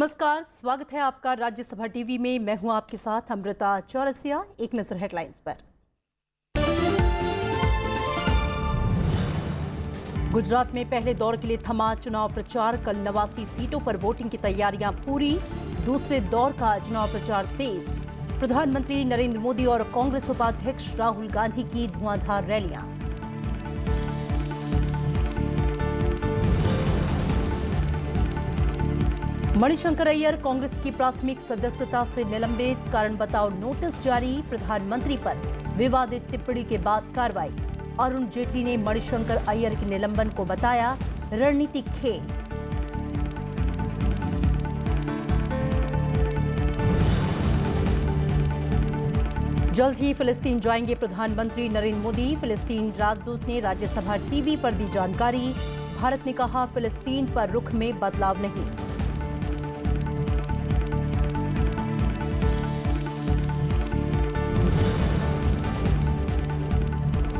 नमस्कार, स्वागत है आपका राज्यसभा टीवी में। मैं हूं आपके साथ अमृता चौरसिया। एक नजर हेडलाइंस पर। गुजरात में पहले दौर के लिए थमा चुनाव प्रचार। कल 89 सीटों पर वोटिंग की तैयारियां पूरी। दूसरे दौर का चुनाव प्रचार तेज। प्रधानमंत्री नरेंद्र मोदी और कांग्रेस उपाध्यक्ष राहुल गांधी की धुआंधार रैलियां। मणिशंकर अय्यर कांग्रेस की प्राथमिक सदस्यता से निलंबित। कारण बताओ नोटिस जारी। प्रधानमंत्री पर विवादित टिप्पणी के बाद कार्रवाई। अरुण जेटली ने मणिशंकर अय्यर के निलंबन को बताया रणनीतिक खेल। जल्द ही फिलिस्तीन जाएंगे प्रधानमंत्री नरेंद्र मोदी। फिलिस्तीन राजदूत ने राज्यसभा टीवी पर दी जानकारी। भारत ने कहा फिलिस्तीन पर रुख में बदलाव नहीं।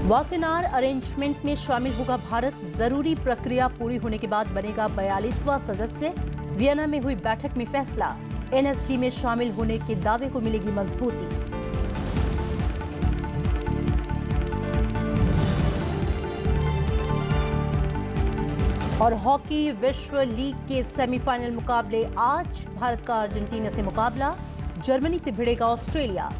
वासेनार अरेंजमेंट में शामिल होगा भारत। जरूरी प्रक्रिया पूरी होने के बाद बनेगा 42वां सदस्य। वियना में हुई बैठक में फैसला। एनएसजी में शामिल होने के दावे को मिलेगी मजबूती। और हॉकी विश्व लीग के सेमीफाइनल मुकाबले आज। भारत का अर्जेंटीना से मुकाबला। जर्मनी से भिड़ेगा ऑस्ट्रेलिया।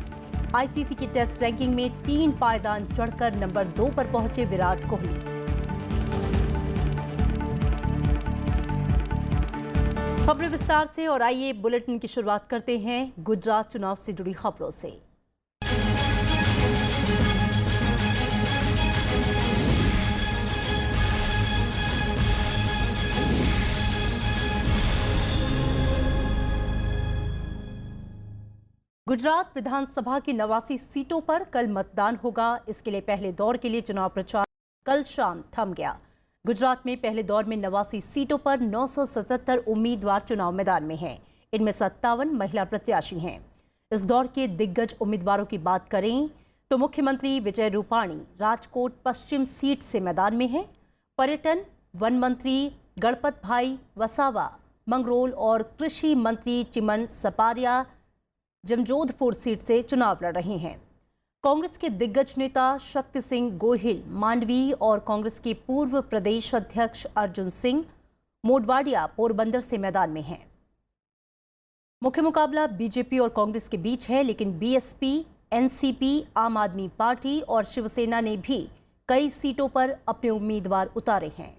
आईसीसी की टेस्ट रैंकिंग में 3 पायदान चढ़कर नंबर 2 पर पहुंचे विराट कोहली। खबरें विस्तार से और आइए बुलेटिन की शुरुआत करते हैं गुजरात चुनाव से जुड़ी खबरों से। गुजरात विधानसभा की 89 सीटों पर कल मतदान होगा। इसके लिए पहले दौर के लिए चुनाव प्रचार कल शाम थम गया। गुजरात में पहले दौर में 89 सीटों पर 977 उम्मीदवार चुनाव मैदान में हैं। इनमें 57 महिला प्रत्याशी हैं। इस दौर के दिग्गज उम्मीदवारों की बात करें तो मुख्यमंत्री विजय रूपाणी राजकोट पश्चिम सीट से मैदान में हैं। पर्यटन वन मंत्री गणपत भाई वसावा मंगरोल और कृषि मंत्री चिमन सपारिया जमजोधपुर सीट से चुनाव लड़ रहे हैं। कांग्रेस के दिग्गज नेता शक्ति सिंह गोहिल मांडवी और कांग्रेस के पूर्व प्रदेश अध्यक्ष अर्जुन सिंह मोडवाडिया पोरबंदर से मैदान में हैं। मुख्य मुकाबला बीजेपी और कांग्रेस के बीच है, लेकिन बीएसपी, एनसीपी, आम आदमी पार्टी और शिवसेना ने भी कई सीटों पर अपने उम्मीदवार उतारे हैं।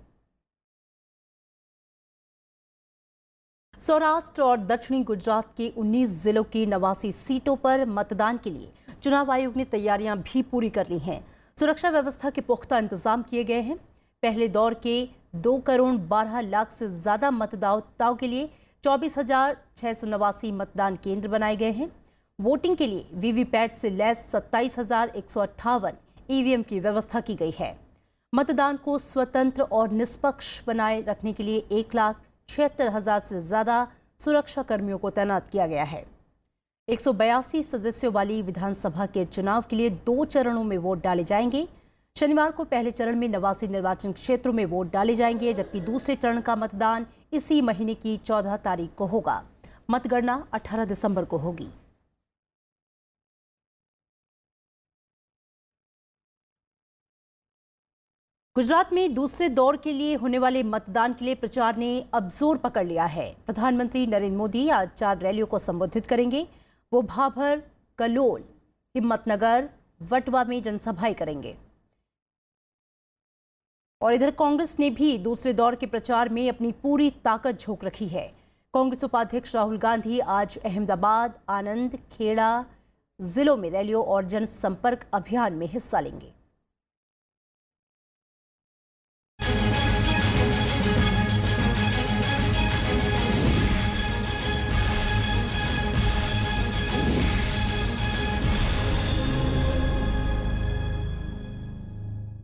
सौराष्ट्र और दक्षिणी गुजरात के 19 जिलों की 89 सीटों पर मतदान के लिए चुनाव आयोग ने तैयारियां भी पूरी कर ली हैं। सुरक्षा व्यवस्था के पुख्ता इंतजाम किए गए हैं। पहले दौर के 2 करोड़ 12 लाख से ज्यादा मतदाताओं के लिए 24,689 मतदान केंद्र बनाए गए हैं। वोटिंग के लिए वीवीपैट से लैस 27,158 ईवीएम की व्यवस्था की गई है। मतदान को स्वतंत्र और निष्पक्ष बनाए रखने के लिए 1,76,000 से ज्यादा सुरक्षा कर्मियों को तैनात किया गया है। 182 सदस्यों वाली विधानसभा के चुनाव के लिए 2 चरणों में वोट डाले जाएंगे। शनिवार को पहले चरण में 89 निर्वाचन क्षेत्रों में वोट डाले जाएंगे, जबकि दूसरे चरण का मतदान इसी महीने की 14 तारीख को होगा। मतगणना 18 दिसंबर को होगी। गुजरात में दूसरे दौर के लिए होने वाले मतदान के लिए प्रचार ने अब जोर पकड़ लिया है। प्रधानमंत्री नरेंद्र मोदी आज 4 रैलियों को संबोधित करेंगे। वो भाभर, कलोल, हिम्मतनगर, वटवा में जनसभाएं करेंगे। और इधर कांग्रेस ने भी दूसरे दौर के प्रचार में अपनी पूरी ताकत झोंक रखी है। कांग्रेस उपाध्यक्ष राहुल गांधी आज अहमदाबाद, आनंद, खेड़ा जिलों में रैलियों और जनसंपर्क अभियान में हिस्सा लेंगे।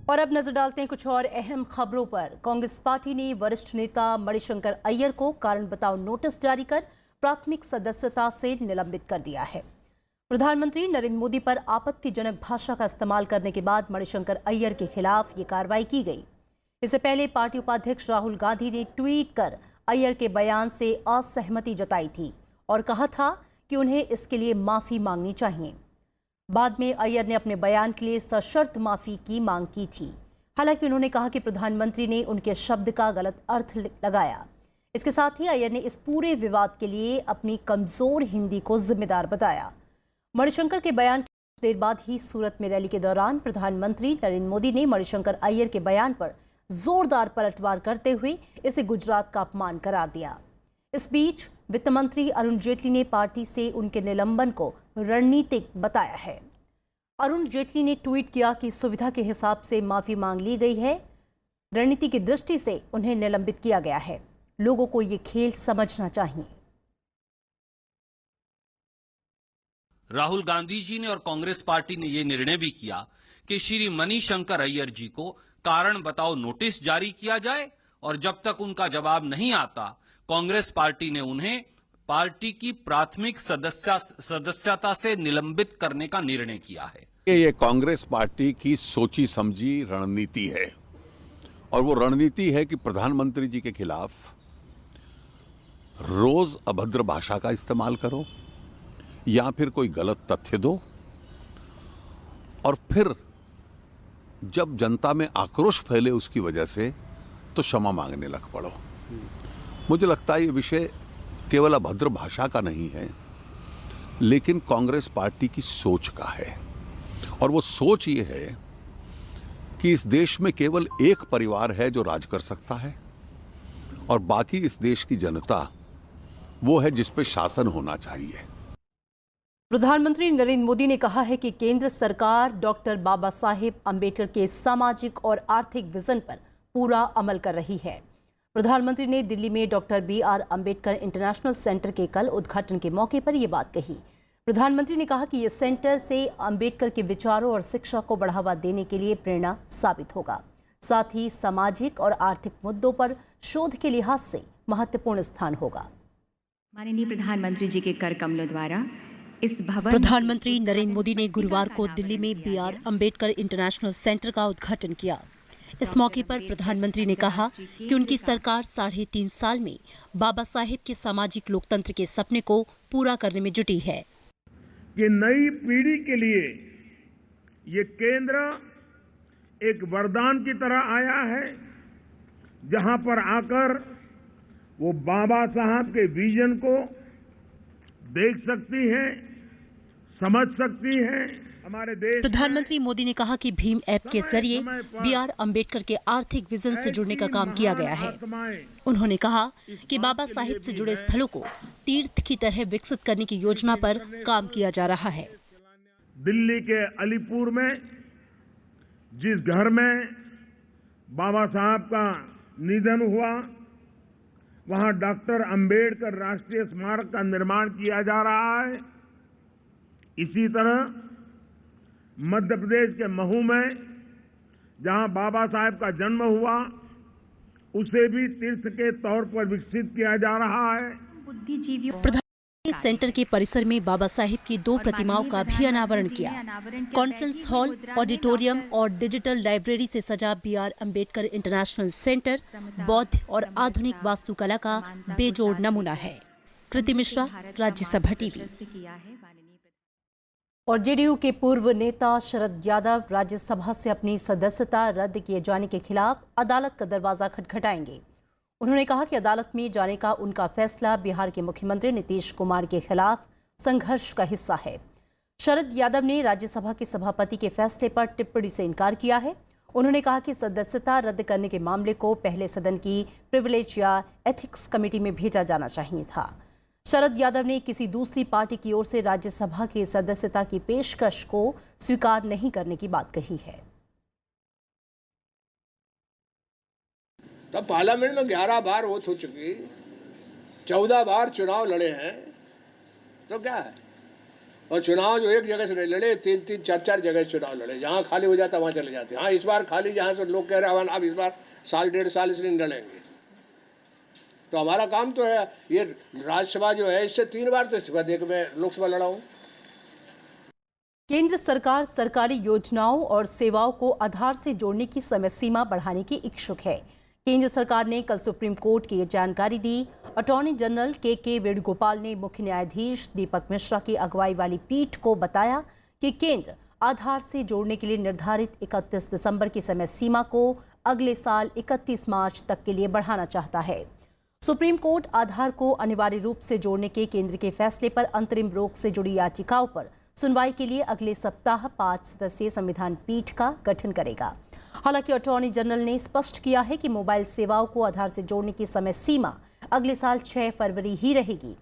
और अब नजर डालते हैं कुछ और अहम खबरों पर। कांग्रेस पार्टी ने वरिष्ठ नेता मणिशंकर अय्यर को कारण बताओ नोटिस जारी कर प्राथमिक सदस्यता से निलंबित कर दिया है। प्रधानमंत्री नरेंद्र मोदी पर आपत्तिजनक भाषा का इस्तेमाल करने के बाद मणिशंकर अय्यर के खिलाफ ये कार्रवाई की गई। इससे पहले पार्टी उपाध्यक्ष राहुल गांधी ने ट्वीट कर अय्यर के बयान से असहमति जताई थी और कहा था कि उन्हें इसके लिए माफी मांगनी चाहिए। बाद में अय्यर ने अपने बयान के लिए सशर्त माफी की मांग की थी। हालांकि उन्होंने कहा कि प्रधानमंत्री ने उनके शब्द का गलत अर्थ लगाया। इसके साथ ही अय्यर ने इस पूरे विवाद के लिए अपनी कमजोर हिंदी को जिम्मेदार बताया। मणिशंकर के बयान के कुछ देर बाद ही सूरत में रैली के दौरान प्रधानमंत्री नरेंद्र मोदी ने मणिशंकर अय्यर के बयान पर जोरदार पलटवार करते हुए इसे गुजरात का अपमान करार दिया। इस बीच वित्त मंत्री अरुण जेटली ने पार्टी से उनके निलंबन को रणनीतिक बताया है। अरुण जेटली ने ट्वीट किया कि सुविधा के हिसाब से माफी मांग ली गई है, रणनीति की दृष्टि से उन्हें निलंबित किया गया है। लोगों को ये खेल समझना चाहिए। राहुल गांधी जी ने और कांग्रेस पार्टी ने यह निर्णय भी किया कि श्री मणिशंकर अय्यर जी को कारण बताओ नोटिस जारी किया जाए और जब तक उनका जवाब नहीं आता कांग्रेस पार्टी ने उन्हें पार्टी की प्राथमिक सदस्यता से निलंबित करने का निर्णय किया है। ये कांग्रेस पार्टी की सोची समझी रणनीति है और वो रणनीति है कि प्रधानमंत्री जी के खिलाफ रोज अभद्र भाषा का इस्तेमाल करो या फिर कोई गलत तथ्य दो और फिर जब जनता में आक्रोश फैले उसकी वजह से तो क्षमा मांगने लग पड़ो। मुझे लगता है ये विषय केवल अभद्र भाषा का नहीं है, लेकिन कांग्रेस पार्टी की सोच का है। और वो सोच ये है कि इस देश में केवल एक परिवार है जो राज कर सकता है और बाकी इस देश की जनता वो है जिस पे शासन होना चाहिए। प्रधानमंत्री नरेंद्र मोदी ने कहा है कि केंद्र सरकार डॉक्टर बाबा साहेब अंबेडकर के सामाजिक और आर्थिक विजन पर पूरा अमल कर रही है। प्रधानमंत्री ने दिल्ली में doctor BR Ambedkar international centre के कल उद्घाटन के मौके पर यह बात कही। प्रधानमंत्री ने कहा कि यह सेंटर से अंबेडकर के विचारों और शिक्षा को बढ़ावा देने के लिए प्रेरणा साबित होगा। साथ ही सामाजिक और आर्थिक मुद्दों पर शोध के लिहाज से महत्वपूर्ण स्थान होगा। माननीय प्रधानमंत्री जी के कर कमलों द्वारा इस भवन प्रधानमंत्री नरेंद्र मोदी ने गुरुवार को दिल्ली में BR अंबेडकर इंटरनेशनल सेंटर का उद्घाटन किया। इस मौके पर प्रधानमंत्री ने कहा कि उनकी सरकार 3.5 साल में बाबा साहेब के सामाजिक लोकतंत्र के सपने को पूरा करने में जुटी है। कि नई पीढ़ी के लिए ये केंद्र एक वरदान की तरह आया है, जहां पर आकर वो बाबा साहब के विजन को देख सकती हैं, समझ सकती हैं। हमारे देश प्रधानमंत्री मोदी ने कहा कि भीम ऐप के जरिए BR अंबेडकर के आर्थिक विजन से जुड़ने का काम किया गया है। उन्होंने कहा कि बाबा साहिब से जुड़े स्थलों को तीर्थ की तरह विकसित करने की योजना पर काम किया जा रहा है। दिल्ली के अलीपुर में जिस घर में बाबा साहब का निधन हुआ, वहां डॉक्टर अंबेडकर राष्ट्रीय स्मारक का निर्माण किया जा रहा है। इसी तरह मध्य प्रदेश के महू में जहां बाबा साहेब का जन्म हुआ, उसे भी तीर्थ के तौर पर विकसित किया जा रहा है। प्रधानमंत्री सेंटर के परिसर में बाबा साहेब की 2 प्रतिमाओं का भी अनावरण किया। कॉन्फ्रेंस हॉल, ऑडिटोरियम और डिजिटल लाइब्रेरी से सजा BR अंबेडकर इंटरनेशनल सेंटर बौद्ध और आधुनिक वास्तुकला का बेजोड़ नमूना है। कृति मिश्रा, राज्यसभा टीवी। और जेडीयू के पूर्व नेता शरद यादव राज्यसभा से अपनी सदस्यता रद्द किए जाने के खिलाफ अदालत का दरवाजा खटखटाएंगे। उन्होंने कहा कि अदालत में जाने का उनका फैसला बिहार के मुख्यमंत्री नीतीश कुमार के खिलाफ संघर्ष का हिस्सा है। शरद यादव ने राज्यसभा के सभापति के फैसले पर टिप्पणी से इनकार किया है। उन्होंने कहा कि सदस्यता रद्द करने के मामले को पहले सदन की प्रिविलेज या एथिक्स कमेटी में भेजा जाना चाहिए था। शरद यादव ने किसी दूसरी पार्टी की ओर से राज्यसभा की सदस्यता की पेशकश को स्वीकार नहीं करने की बात कही है। तब पार्लियामेंट में 11 बार वोट हो चुकी, 14 बार चुनाव लड़े हैं, तो क्या है। और चुनाव जो एक जगह से नहीं लड़े, 3-3, 4-4 जगह चुनाव लड़े। जहां खाली हो जाता वहां चले जाते। हाँ, इस बार खाली जहां से लोग कह रहे हैं अब इस बार 1.5 साल इसलिए लड़ेंगे। तो हमारा काम तो है, ये राज्यसभा जो है इससे 3 बार तो इस्तीफा देकर मैं लोकसभा लड़ा हूं। केंद्र सरकार सरकारी योजनाओं और सेवाओं को आधार से जोड़ने की समय सीमा बढ़ाने की इच्छुक है। केंद्र सरकार ने कल सुप्रीम कोर्ट की ये जानकारी दी। अटॉर्नी जनरल के वेणुगोपाल ने मुख्य न्यायाधीश दीपक मिश्रा की अगुवाई वाली पीठ को बताया कि केंद्र आधार से जोड़ने के लिए निर्धारित 31 दिसंबर की समय सीमा को अगले साल 31 मार्च तक के लिए बढ़ाना चाहता है। सुप्रीम कोर्ट आधार को अनिवार्य रूप से जोड़ने के केंद्र के फैसले पर अंतरिम रोक से जुड़ी याचिकाओं पर सुनवाई के लिए अगले सप्ताह 5 सदस्यीय संविधान पीठ का गठन करेगा। हालांकि अटॉर्नी जनरल ने स्पष्ट किया है कि मोबाइल सेवाओं को आधार से जोड़ने की समय सीमा अगले साल 6 फरवरी ही रहेगी।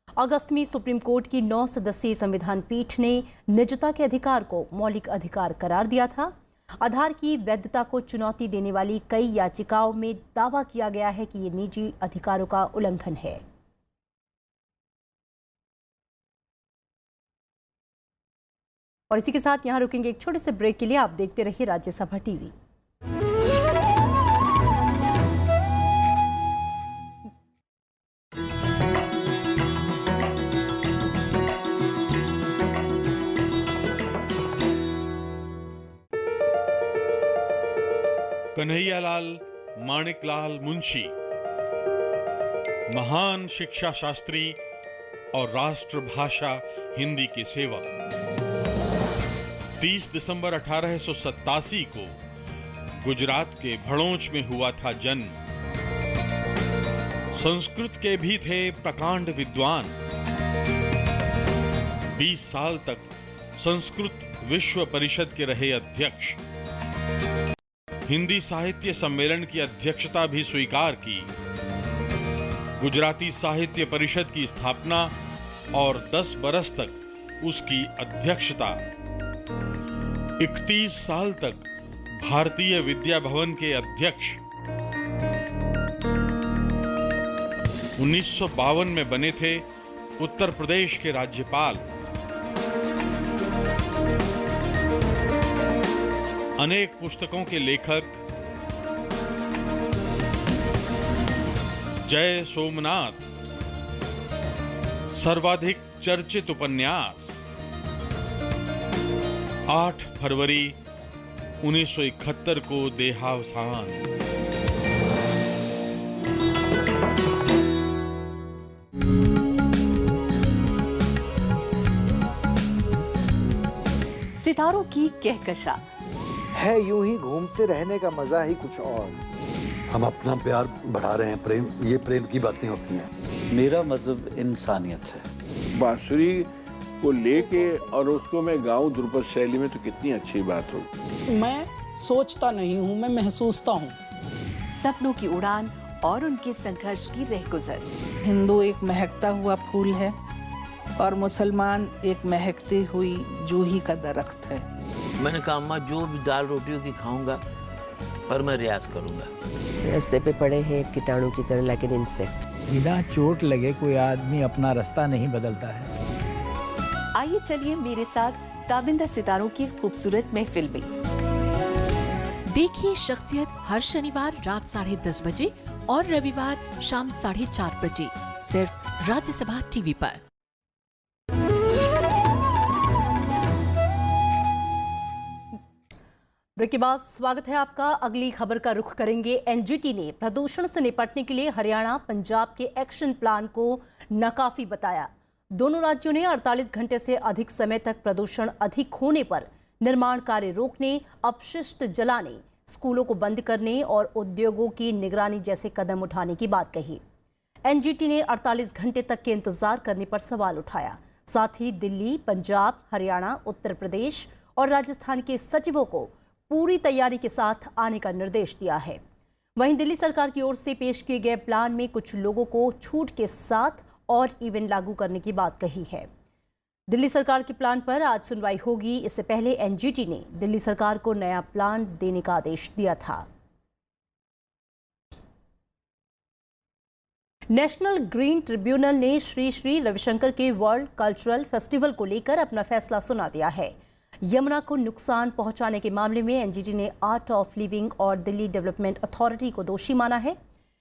अगस्त में सुप्रीम कोर्ट की 9 सदस्यीय संविधान पीठ ने निजता के अधिकार को मौलिक अधिकार करार दिया था। आधार की वैधता को चुनौती देने वाली कई याचिकाओं में दावा किया गया है कि ये निजी अधिकारों का उल्लंघन है। और इसी के साथ यहां रुकेंगे एक छोटे से ब्रेक के लिए। आप देखते रहिए राज्यसभा टीवी। कन्हैयालाल माणिकलाल मुंशी, महान शिक्षा शास्त्री और राष्ट्रभाषा हिंदी के सेवक। 30 दिसंबर 1887 को गुजरात के भड़ोच में हुआ था जन्म। संस्कृत के भी थे प्रकांड विद्वान। 20 साल तक संस्कृत विश्व परिषद के रहे अध्यक्ष। हिंदी साहित्य सम्मेलन की अध्यक्षता भी स्वीकार की। गुजराती साहित्य परिषद की स्थापना और 10 बरस तक उसकी अध्यक्षता। 31 साल तक भारतीय विद्या भवन के अध्यक्ष। 1952 में बने थे उत्तर प्रदेश के राज्यपाल। अनेक पुस्तकों के लेखक। जय सोमनाथ सर्वाधिक चर्चित उपन्यास। 8 फरवरी 1971 को देहावसान। सितारों की कहकशा है, यूं ही घूमते रहने का मजा ही कुछ और। हम अपना प्यार बढ़ा रहे हैं, प्रेम, ये प्रेम की बातें होती हैं। मेरा मजहब इंसानियत है। बांसुरी को लेके और उसको मैं गाऊं ध्रुपद शैली में तो कितनी अच्छी बात हो। मैं सोचता नहीं हूँ, मैं महसूसता हूँ। सपनों की उड़ान और उनके संघर्ष की रहगुजर। हिंदू एक महकता हुआ फूल है और मुसलमान एक महकती हुई जूही का दरख्त है। मैंने कहा अम्मा जो भी दाल रोटियों की खाऊंगा पर मैं रियाज करूंगा। रास्ते पे पड़े हैं कीटाणु की तरह, लेकिन इंसेक्ट। बिना चोट लगे कोई आदमी अपना रास्ता नहीं बदलता है। आइए चलिए मेरे साथ ताबिंदा सितारों की खूबसूरत महफिल में। देखिए शख्सियत हर शनिवार रात 10:30 बजे और रविवार शाम 4:30 बजे सिर्फ राज्यसभा टीवी पर। ब्रेक के बाद स्वागत है आपका। अगली खबर का रुख करेंगे। एनजीटी ने प्रदूषण से निपटने के लिए हरियाणा पंजाब के एक्शन प्लान को नाकाफी बताया। दोनों राज्यों ने 48 घंटे से अधिक समय तक प्रदूषण अधिक होने पर निर्माण कार्य रोकने, अपशिष्ट जलाने, स्कूलों को बंद करने और उद्योगों की निगरानी जैसे कदम उठाने की बात कही। एनजीटी ने 48 घंटे तक के इंतजार करने पर सवाल उठाया। साथ ही दिल्ली, पंजाब, हरियाणा, उत्तर प्रदेश और राजस्थान के सचिवों को पूरी तैयारी के साथ आने का निर्देश दिया है। वहीं दिल्ली सरकार की ओर से पेश किए गए प्लान में कुछ लोगों को छूट के साथ और इवेंट लागू करने की बात कही है। दिल्ली सरकार के प्लान पर आज सुनवाई होगी। इससे पहले एनजीटी ने दिल्ली सरकार को नया प्लान देने का आदेश दिया था। नेशनल ग्रीन ट्रिब्यूनल ने श्री श्री रविशंकर के वर्ल्ड कल्चरल फेस्टिवल को लेकर अपना फैसला सुना दिया है। यमुना को नुकसान पहुंचाने के मामले में एनजीटी ने आर्ट ऑफ लिविंग और दिल्ली डेवलपमेंट अथॉरिटी को दोषी माना है।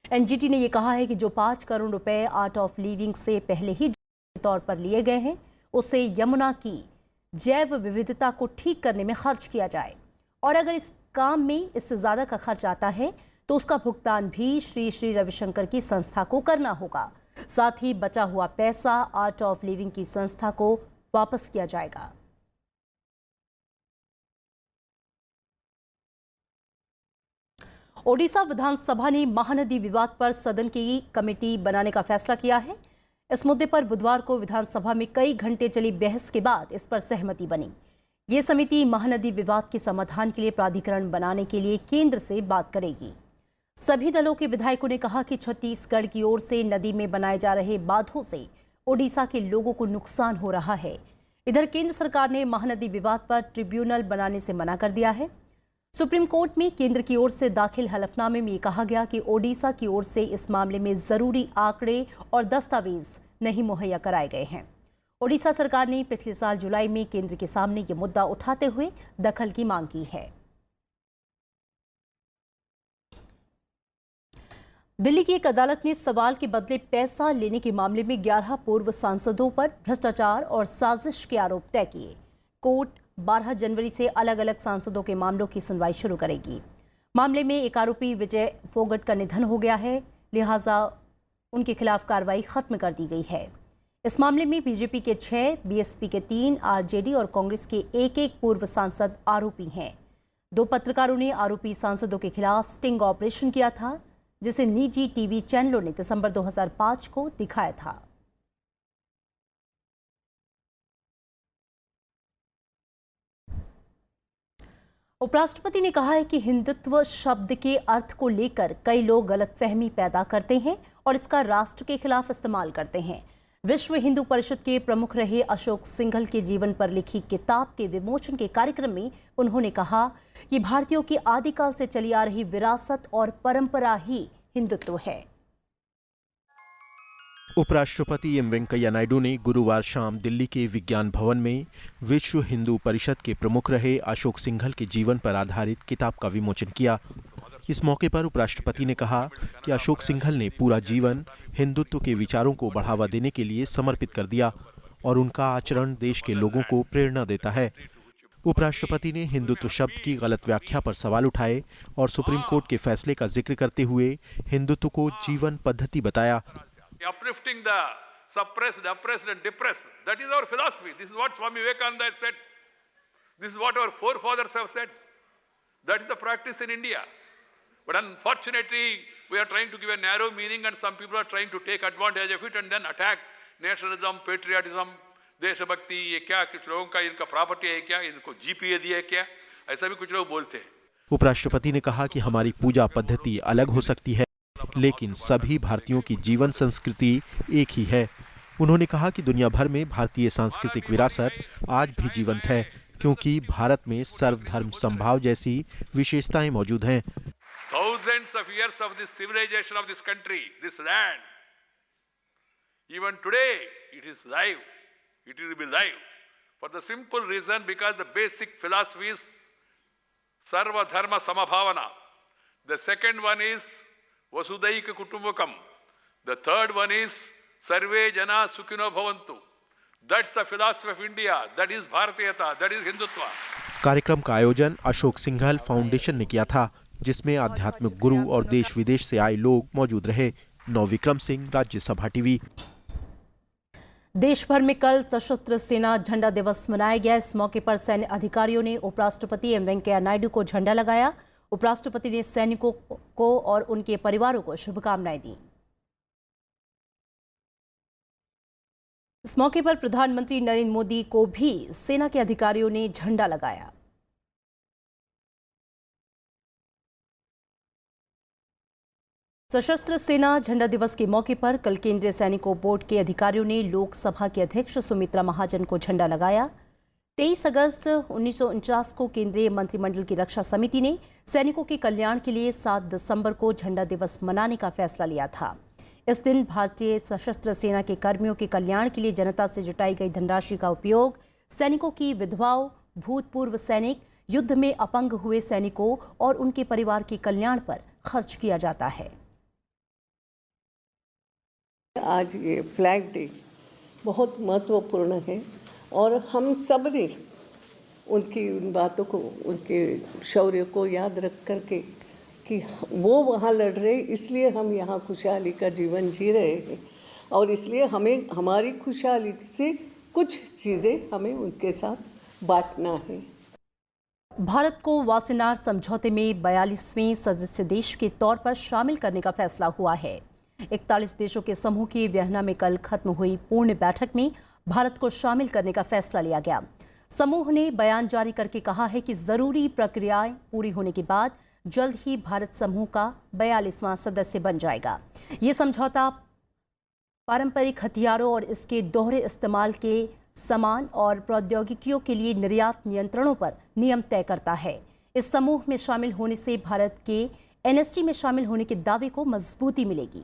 एनजीटी ने यह कहा है कि जो 5 करोड़ रुपए आर्ट ऑफ लिविंग से पहले ही तौर पर लिए गए हैं, उसे यमुना की जैव विविधता को ठीक करने में खर्च किया जाए, और अगर इस काम में इससे ज़्यादा का खर्च आता है तो उसका भुगतान भी श्री श्री रविशंकर की संस्था को करना होगा। साथ ही बचा हुआ पैसा आर्ट ऑफ लिविंग की संस्था को वापस किया जाएगा। ओडिशा विधानसभा ने महानदी विवाद पर सदन की कमेटी बनाने का फैसला किया है। इस मुद्दे पर बुधवार को विधानसभा में कई घंटे चली बहस के बाद इस पर सहमति बनी। ये समिति महानदी विवाद के समाधान के लिए प्राधिकरण बनाने के लिए केंद्र से बात करेगी। सभी दलों के विधायकों ने कहा कि छत्तीसगढ़ की ओर से नदी में बनाए जा रहे बांधों से ओडिशा के लोगों को नुकसान हो रहा है। इधर केंद्र सरकार ने महानदी विवाद पर ट्रिब्यूनल बनाने से मना कर दिया है। सुप्रीम कोर्ट में केंद्र की ओर से दाखिल हलफनामे में कहा गया कि ओडिशा की ओर से इस मामले में जरूरी आंकड़े और दस्तावेज नहीं मुहैया कराए गए हैं। ओडिशा सरकार ने पिछले साल जुलाई में केंद्र के सामने ये मुद्दा उठाते हुए दखल की मांग की है। दिल्ली की एक अदालत ने सवाल के बदले पैसा लेने के मामले में 11 पूर्व सांसदों पर भ्रष्टाचार और साजिश के आरोप तय किए। कोर्ट 12 जनवरी से अलग अलग सांसदों के मामलों की सुनवाई शुरू करेगी। मामले में एक आरोपी विजय फोगट का निधन हो गया है, लिहाजा उनके खिलाफ कार्रवाई खत्म कर दी गई है। इस मामले में बीजेपी के 6, बीएसपी के 3, आरजेडी और कांग्रेस के एक पूर्व सांसद आरोपी हैं। 2 पत्रकारों ने आरोपी सांसदों के खिलाफ स्टिंग ऑपरेशन किया था, जिसे निजी टीवी चैनलों ने दिसंबर 2005 को दिखाया था। उपराष्ट्रपति ने कहा है कि हिंदुत्व शब्द के अर्थ को लेकर कई लोग गलतफहमी पैदा करते हैं और इसका राष्ट्र के खिलाफ इस्तेमाल करते हैं। विश्व हिंदू परिषद के प्रमुख रहे अशोक सिंघल के जीवन पर लिखी किताब के विमोचन के कार्यक्रम में उन्होंने कहा कि भारतीयों की आदिकाल से चली आ रही विरासत और परंपरा ही हिंदुत्व है। उपराष्ट्रपति एम वेंकैया नायडू ने गुरुवार शाम दिल्ली के विज्ञान भवन में विश्व हिंदू परिषद के प्रमुख रहे अशोक सिंघल के जीवन पर आधारित किताब का विमोचन किया। इस मौके पर उपराष्ट्रपति ने कहा कि अशोक सिंघल ने पूरा जीवन हिंदुत्व के विचारों को बढ़ावा देने के लिए समर्पित कर दिया और उनका आचरण देश के लोगों को प्रेरणा देता है। उपराष्ट्रपति ने हिंदुत्व शब्द की गलत व्याख्या पर सवाल उठाए और सुप्रीम कोर्ट के फैसले का जिक्र करते हुए हिंदुत्व को जीवन पद्धति बताया। Uplifting the suppressed, oppressed and depressed. That is our philosophy. This is what Swami Vivekananda has said. This is what our forefathers have said. That is the practice in India. But unfortunately, we are trying to give a narrow meaning and some people are trying to take advantage of it and then attack nationalism, patriotism, देशभक्ति। ये क्या कुछ लोगों का इनका property है क्या, इनको जीपीए दिया है क्या, ऐसा भी कुछ लोग बोलते हैं। उपराष्ट्रपति ने कहा कि हमारी पूजा पद्धति अलग हो सकती है, लेकिन सभी भारतीयों की जीवन संस्कृति एक ही है। उन्होंने कहा कि दुनिया भर में भारतीय सांस्कृतिक विरासत आज भी जीवंत है, क्योंकि भारत में सर्वधर्म समभाव जैसी विशेषताएं मौजूद हैं। Thousands of years of this civilization of this country, this land, even today it is live, it will be live for the simple reason because the basic philosophy is sarva dharma samabhavana. The second one is Vasudaika Kutumbakam. The third one is Sarve Jana Sukhino Bhavantu. That's the philosophy of India. That is Bharatiyata. That is Hindutva. कार्यक्रम का आयोजन Ashok Singhal foundation ने किया था, जिसमें आध्यात्मिक गुरु और देश विदेश से आए लोग मौजूद रहे। नवविक्रम सिंह, राज्यसभा टीवी। देश भर में कल सशस्त्र सेना झंडा दिवस मनाया गया। इस मौके पर सैन्य अधिकारियों ने उपराष्ट्रपति एम वेंकैया नायडू को झंडा लगाया। उपराष्ट्रपति ने सैनिकों को और उनके परिवारों को शुभकामनाएं दी। इस मौके पर प्रधानमंत्री नरेंद्र मोदी को भी सेना के अधिकारियों ने झंडा लगाया। सशस्त्र सेना झंडा दिवस के मौके पर कल केंद्रीय सैनिकों बोर्ड के अधिकारियों ने लोकसभा के अध्यक्ष सुमित्रा महाजन को झंडा लगाया। 23 अगस्त 1949 को केंद्रीय मंत्रिमंडल की रक्षा समिति ने सैनिकों के कल्याण के लिए 7 दिसंबर को झंडा दिवस मनाने का फैसला लिया था। इस दिन भारतीय सशस्त्र सेना के कर्मियों के कल्याण के लिए जनता से जुटाई गई धनराशि का उपयोग सैनिकों की विधवाओं, भूतपूर्व सैनिक, युद्ध में अपंग हुए सैनिकों और उनके परिवार के कल्याण पर खर्च किया जाता है। आज ये फ्लैग डे बहुत महत्वपूर्ण है और हम सब ने उनकी उन बातों को, उनके शौर्य को याद रख करके कि वो वहाँ लड़ रहे, इसलिए हम यहाँ खुशहाली का जीवन जी रहे हैं और इसलिए हमें हमारी खुशहाली से कुछ चीज़ें हमें उनके साथ बांटना है। भारत को वासेनार समझौते में 42वें सदस्य देश के तौर पर शामिल करने का फैसला हुआ है। 41 देशों के समूह की वियना में कल खत्म हुई पूर्ण बैठक में भारत को शामिल करने का फैसला लिया गया। समूह ने बयान जारी करके कहा है कि जरूरी प्रक्रियाएं पूरी होने के बाद जल्द ही भारत समूह का 42वां सदस्य बन जाएगा। ये समझौता पारंपरिक हथियारों और इसके दोहरे इस्तेमाल के सामान और प्रौद्योगिकियों के लिए निर्यात नियंत्रणों पर नियम तय करता है। इस समूह में शामिल होने से भारत के एनएसटी में शामिल होने के दावे को मजबूती मिलेगी।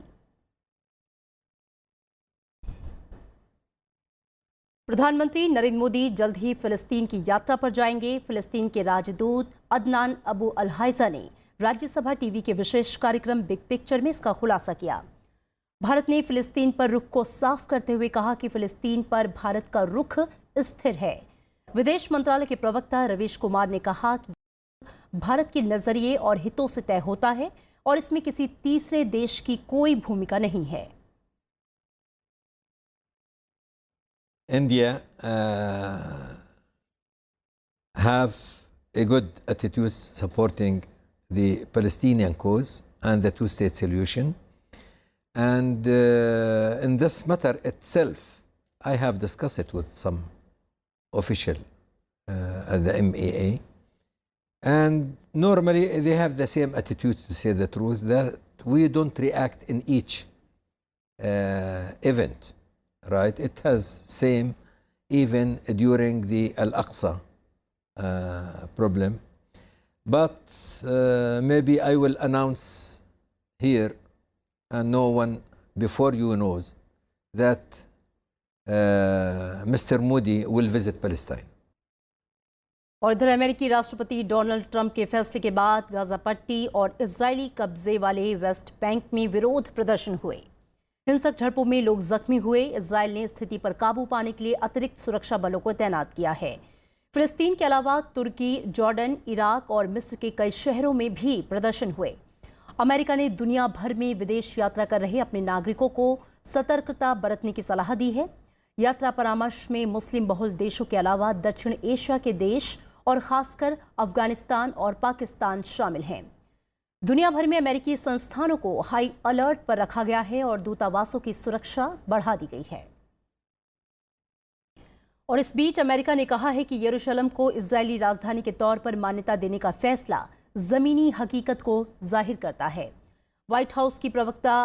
प्रधानमंत्री नरेंद्र मोदी जल्द ही फिलिस्तीन की यात्रा पर जाएंगे। फिलिस्तीन के राजदूत अदनान अबू अल-हाइजा ने राज्यसभा टीवी के विशेष कार्यक्रम बिग पिक्चर में इसका खुलासा किया। भारत ने फिलिस्तीन पर रुख को साफ करते हुए कहा कि फिलिस्तीन पर भारत का रुख स्थिर है। विदेश मंत्रालय के प्रवक्ता रवीश कुमार ने कहा कि भारत के नजरिए और हितों से तय होता है और इसमें किसी तीसरे देश की कोई भूमिका नहीं है। India have a good attitude supporting the Palestinian cause and the two-state solution. And in this matter itself, I have discussed it with some official at the MAA. And normally they have the same attitude, to say the truth, that we don't react in each event. Right, it has same even during the Al-Aqsa problem, but maybe I will announce here, and no one before you knows, that Mr. Modi will visit Palestine. और इधर अमेरिकी राष्ट्रपति Donald Trump के फैसले के बाद Gaza पट्टी और इजरायली कब्जे वाले वेस्ट बैंक में विरोध प्रदर्शन हुए। हिंसक झड़पों में लोग जख्मी हुए। इजरायल ने स्थिति पर काबू पाने के लिए अतिरिक्त सुरक्षा बलों को तैनात किया है। फिलिस्तीन के अलावा तुर्की, जॉर्डन, इराक और मिस्र के कई शहरों में भी प्रदर्शन हुए। अमेरिका ने दुनिया भर में विदेश यात्रा कर रहे अपने नागरिकों को सतर्कता बरतने की सलाह दी है। यात्रा परामर्श में मुस्लिम बहुल देशों के अलावा दक्षिण एशिया के देश और खासकर अफगानिस्तान और पाकिस्तान शामिल हैं। दुनिया भर में अमेरिकी संस्थानों को हाई अलर्ट पर रखा गया है और दूतावासों की सुरक्षा बढ़ा दी गई है। और इस बीच अमेरिका ने कहा है कि यरूशलेम को इजरायली राजधानी के तौर पर मान्यता देने का फैसला जमीनी हकीकत को जाहिर करता है। व्हाइट हाउस की प्रवक्ता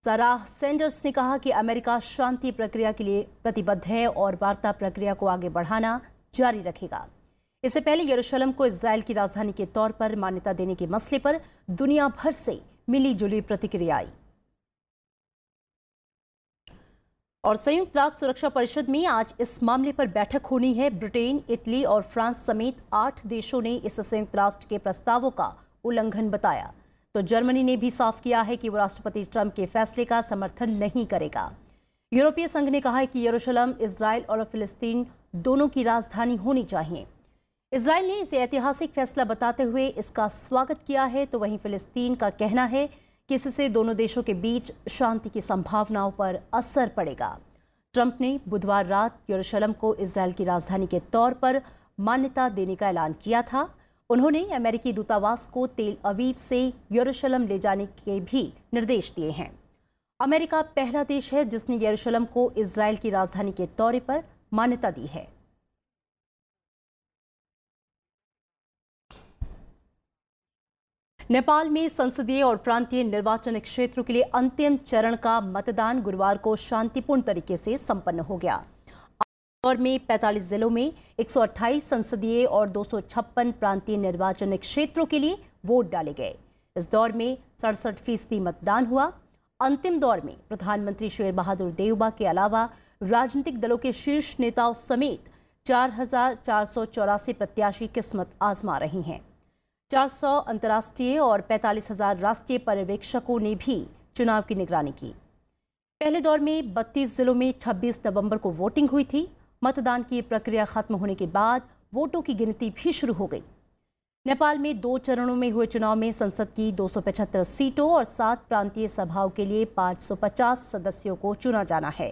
साराह सैंडर्स ने कहा कि अमेरिका शांति प्रक्रिया के लिए प्रतिबद्ध है और वार्ता प्रक्रिया को आगे बढ़ाना जारी रखेगा। इससे पहले यरूशलेम को इजरायल की राजधानी के तौर पर मान्यता देने के मसले पर दुनिया भर से मिली जुली प्रतिक्रिया आई। और संयुक्त राष्ट्र सुरक्षा परिषद में आज इस मामले पर बैठक होनी है। ब्रिटेन, इटली और फ्रांस समेत 8 देशों ने इस संयुक्त राष्ट्र के प्रस्तावों का उल्लंघन बताया। तो जर्मनी ने भी साफ किया है कि वो राष्ट्रपति ट्रंप के फैसले का समर्थन नहीं करेगा। यूरोपीय संघ ने कहा है कि यरूशलेम इजरायल और फिलिस्तीन दोनों की राजधानी होनी चाहिए। इजरायल ने इसे ऐतिहासिक फैसला बताते हुए इसका स्वागत किया है, तो वहीं फिलिस्तीन का कहना है कि इससे दोनों देशों के बीच शांति की संभावनाओं पर असर पड़ेगा। ट्रंप ने बुधवार रात यरूशलेम को इजरायल की राजधानी के तौर पर मान्यता देने का ऐलान किया था। उन्होंने अमेरिकी दूतावास को तेल अवीव से यरूशलेम ले जाने के भी निर्देश दिए हैं। अमेरिका पहला देश है जिसने यरूशलेम को इजरायल की राजधानी के तौर पर मान्यता दी है। नेपाल में संसदीय और प्रांतीय निर्वाचन क्षेत्रों के लिए अंतिम चरण का मतदान गुरुवार को शांतिपूर्ण तरीके से संपन्न हो गया। दौर में 45 जिलों में 128 संसदीय और 256 प्रांतीय निर्वाचन क्षेत्रों के लिए वोट डाले गए। इस दौर में 67% मतदान हुआ। अंतिम दौर में प्रधानमंत्री शेर बहादुर देउबा के अलावा राजनीतिक दलों के शीर्ष नेताओं समेत 4,484 प्रत्याशी किस्मत आजमा रही हैं। 400 अंतर्राष्ट्रीय और 45,000 राष्ट्रीय पर्यवेक्षकों ने भी चुनाव की निगरानी की। पहले दौर में 32 जिलों में 26 नवंबर को वोटिंग हुई थी। मतदान की प्रक्रिया खत्म होने के बाद वोटों की गिनती भी शुरू हो गई। नेपाल में 2 चरणों में हुए चुनाव में संसद की 275 सीटों और 7 प्रांतीय सभाओं के लिए 550 सदस्यों को चुना जाना है।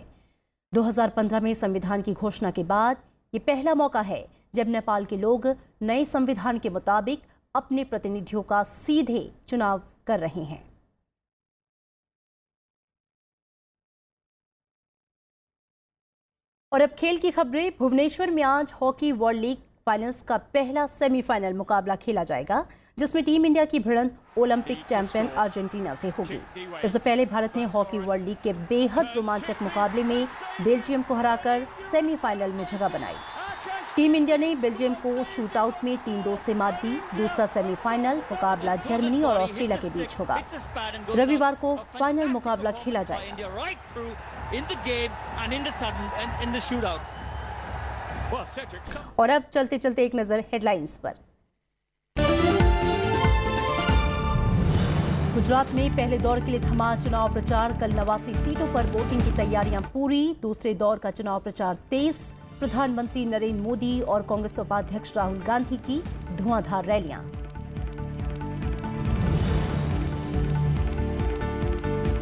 2015 में संविधान की घोषणा के बाद ये पहला मौका है जब नेपाल के लोग नए संविधान के मुताबिक अपने प्रतिनिधियों का सीधे चुनाव कर रहे हैं। और अब खेल की खबरें। भुवनेश्वर में आज हॉकी वर्ल्ड लीग फाइनल्स का पहला सेमीफाइनल मुकाबला खेला जाएगा, जिसमें टीम इंडिया की भिड़ंत ओलंपिक चैंपियन अर्जेंटीना से होगी। इससे पहले भारत ने हॉकी वर्ल्ड लीग के बेहद रोमांचक मुकाबले में बेल्जियम को हराकर सेमीफाइनल में जगह बनाई। टीम इंडिया ने बेल्जियम को शूटआउट में 3-2 से मात दी। दूसरा सेमीफाइनल मुकाबला जर्मनी और ऑस्ट्रेलिया के बीच होगा। रविवार को फाइनल मुकाबला खेला जाएगा। और अब चलते चलते एक नजर हेडलाइंस पर। गुजरात में पहले दौर के लिए थमा चुनाव प्रचार। कल 89 सीटों पर वोटिंग की तैयारियां पूरी। दूसरे दौर का चुनाव प्रचार तेज। प्रधानमंत्री नरेंद्र मोदी और कांग्रेस उपाध्यक्ष राहुल गांधी की धुआंधार रैलियां।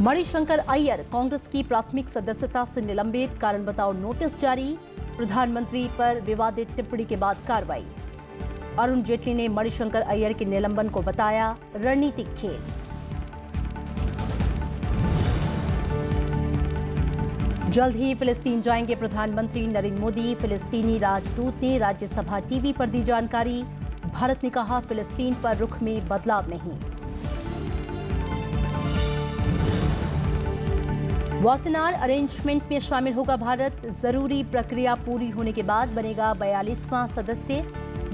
मणिशंकर अय्यर कांग्रेस की प्राथमिक सदस्यता से निलंबित। कारण बताओ नोटिस जारी। प्रधानमंत्री पर विवादित टिप्पणी के बाद कार्रवाई। अरुण जेटली ने मणिशंकर अय्यर के निलंबन को बताया रणनीतिक खेल। जल्द ही फिलिस्तीन जाएंगे प्रधानमंत्री नरेंद्र मोदी। फिलिस्तीनी राजदूत ने राज्यसभा टीवी पर दी जानकारी। भारत ने कहा फिलिस्तीन पर रुख में बदलाव नहीं। वासेनार अरेंजमेंट में शामिल होगा भारत। जरूरी प्रक्रिया पूरी होने के बाद बनेगा 42वां सदस्य।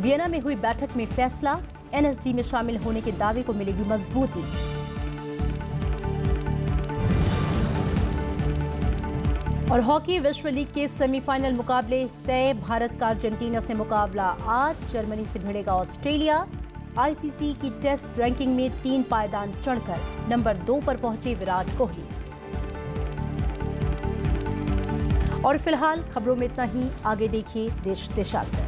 वियना में हुई बैठक में फैसला। एनएसजी में शामिल होने के दावे को मिलेगी मजबूती। और हॉकी विश्व लीग के सेमीफाइनल मुकाबले तय। भारत का अर्जेंटीना से मुकाबला आज। जर्मनी से भिड़ेगा ऑस्ट्रेलिया। आईसीसी की टेस्ट रैंकिंग में 3 पायदान चढ़कर नंबर 2 पर पहुंचे विराट कोहली। और फिलहाल खबरों में इतना ही। आगे देखिए देश देशांतर।